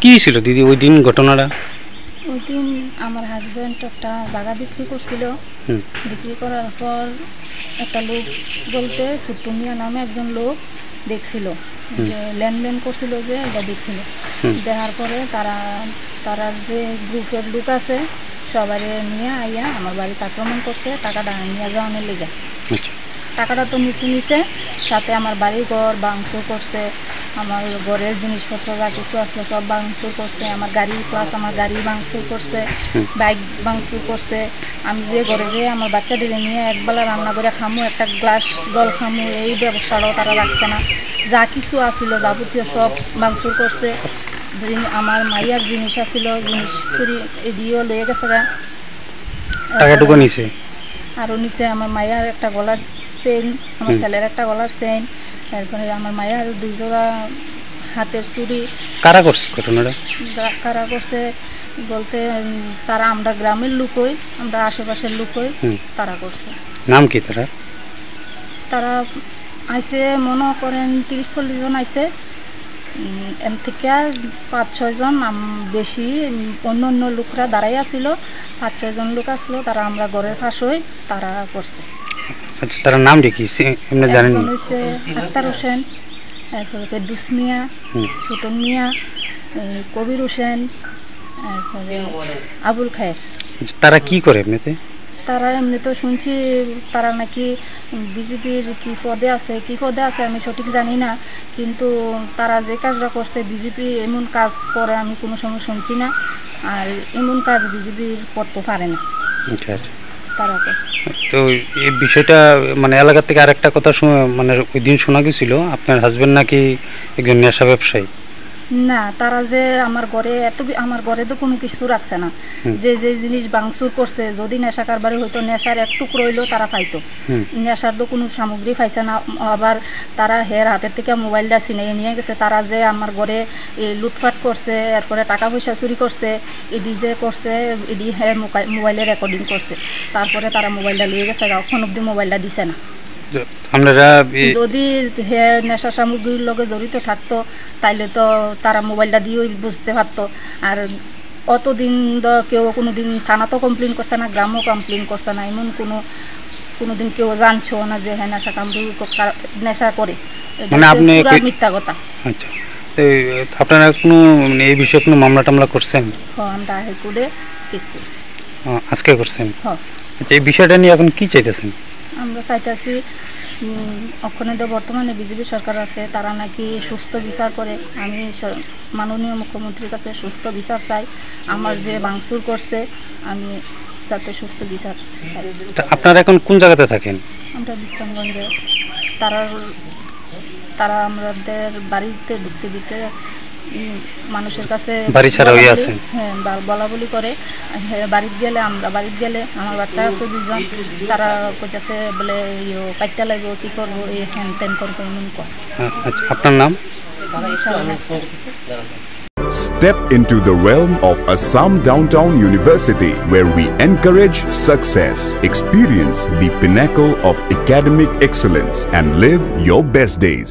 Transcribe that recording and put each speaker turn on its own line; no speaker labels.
কি ছিল দিদি ওই দিন ঘটনাটা?
ওই দিন আমার হাজব্যান্ড একটা জায়গা বিক্রি করছিল। বিক্রি করার পর একটা লোক বলতে ছোট্ট মিয়া নামে একজন লোক দেখছিল, যে লেনদেন করছিল, যে এটা দেখছিল। দেখার পরে তারা যে গ্রুপের লোক আছে সবাই নিয়ে আইয়া আমার বাড়িতে আক্রমণ করছে, টাকাটা নিয়ে যাওয়ানোর লেগে। টাকাটা তো নিচে সাথে আমার বাড়ি ঘর ভাঙচুর করছে, আমার ঘরের জিনিসপত্র যা কিছু আছে সব ভাঙচুর করছে, আমার গাড়ি প্লাস আমার গাড়ি ভাঙচুর করছে, বাইক ভাঙচুর করছে। আমি যে ঘরে যেয়ে আমার বাচ্চাদের নিয়ে একবেলা রান্না করে খামু, একটা গ্লাস জল খামু, এই ব্যবস্থাটাও তারা রাখছে না। যা কিছু আসছিল যাবতীয় সব ভাঙচুর করছে। আমার মাইয়ার জিনিস আসছিল, জিনিস চুরি এদিয়েও লয়ে গেছে,
টাকাটুকু নিছে।
আরও নিচে আমার মাইয়ার একটা গলার চেইন, আমার ছেলের একটা গলার চেইন, তারপরে আমার মায়ের 2 জোড়া হাতের চুড়ি।
কারা করছে ঘটনাটা?
কারা করছে বলতে তারা আমরা গ্রামের লোক হই, আমরা আশেপাশের লোক হই, তারা করছে।
নাম কি তারা?
তারা আইসে মনে করেন 30-40 জন আইসে, এর থেকে 5-6 জন বেশি অন্য অন্য লোকরা দাঁড়াইয়া ছিল। 5-6 জন লোক আসলো, তারা আমরা ঘরের পাশে তারা করছে।
আচ্ছা, তার নাম কি এমনি জানেন?
আক্তার হোসেন, তারপরে ফেরদৌস মিয়া, ছোটন মিয়া, কবির হোসেন, তারপরে আবুল খায়ের।
তারা কি করে এমনিতে?
তারা এমনিতে শুনছি তারা নাকি বিজেপির কি পদে আছে আমি সঠিক জানি না, কিন্তু তারা যে কাজটা করছে বিজেপি এমন কাজ করে আমি কোনো সময় শুনছি না, আর এমন কাজ বিজেপির করতে পারে না।
আচ্ছা,
তারা করছে।
তো এই বিষয়টা মানে এলাকা থেকে আরেকটা কথা মানে ওই দিন শোনা গেছিল আপনার হাজবেন্ড নাকি একজন নেশা ব্যবসায়ী।
না, তারা যে আমার ঘরে তো কোনো কিছু রাখছে না, যে যে জিনিস ভাঙচুর করছে, যদি নেশা কারবারে হইতো নেশার এক টুকরো হইলেও তারা পাইতো, নেশার তো কোনো সামগ্রী পাইছে না। আবার তারা হের হাতের থেকে মোবাইলটা ছিনিয়ে নিয়ে গেছে। তারা যে আমার ঘরে লুটপাট করছে, এরপরে টাকা পয়সা চুরি করছে, এডি যে করছে, এডি হ্যাঁ মোবাইলে রেকর্ডিং করছে, তারপরে তারা মোবাইলটা নিয়ে গেছে, এখন অব্দি মোবাইলটা দিছে না। যদি নেশা সামগ্রীর লগে জড়িত থাকতো তাইলে তো তারা মোবাইলটা দিয়েও বুঝতে পারতো। আর অতদিন কেউ কোনোদিন থানা তো কমপ্লেন করছে না, গ্রামও কমপ্লেন করছে না, এমন কোনোদিন কেউ জানছো না যে হ্যাঁ নেশা সামগ্রী নেশা করে, মিথ্যা কথা।
আচ্ছা, আপনারা কোনো এই বিষয়ে কোনো মামলা টামলা করছেন?
হ্যাঁ, আমরা হাইকোর্টে কেস করছি।
আজকে করছেন? হ্যাঁ। আচ্ছা, এই বিষয়টা নিয়ে এখন কি চাইতেছেন?
আমরা চাইতেছি ওখানে তো বর্তমানে বিজেপি সরকার আছে, তারা নাকি সুস্থ বিচার করে। আমি মাননীয় মুখ্যমন্ত্রীর কাছে সুস্থ বিচার চাই। আমার যে ভাঙচুর করছে আমি যাতে সুস্থ বিচার।
আপনারা এখন কোন জায়গাতে থাকেন?
আমরা বিশ্রামগঞ্জে। তারা আমাদের বাড়িতে ঢুকতে দিতে মানুষের কাছে
বাড়ি ছাড়া হয়ে আছে,
হ্যাঁ বলা বলি করে। বাড়িতে গেলে আমার বাচ্চা আছে 2 জন, তারা কইতাছে বলে কাটতে লাগবে, কি করবো, এই হ্যান ত্যান করবো এমন করে।
আপনার নাম?
Step into the realm of Assam Downtown University, where we encourage success, experience the pinnacle of academic excellence, and live your best days.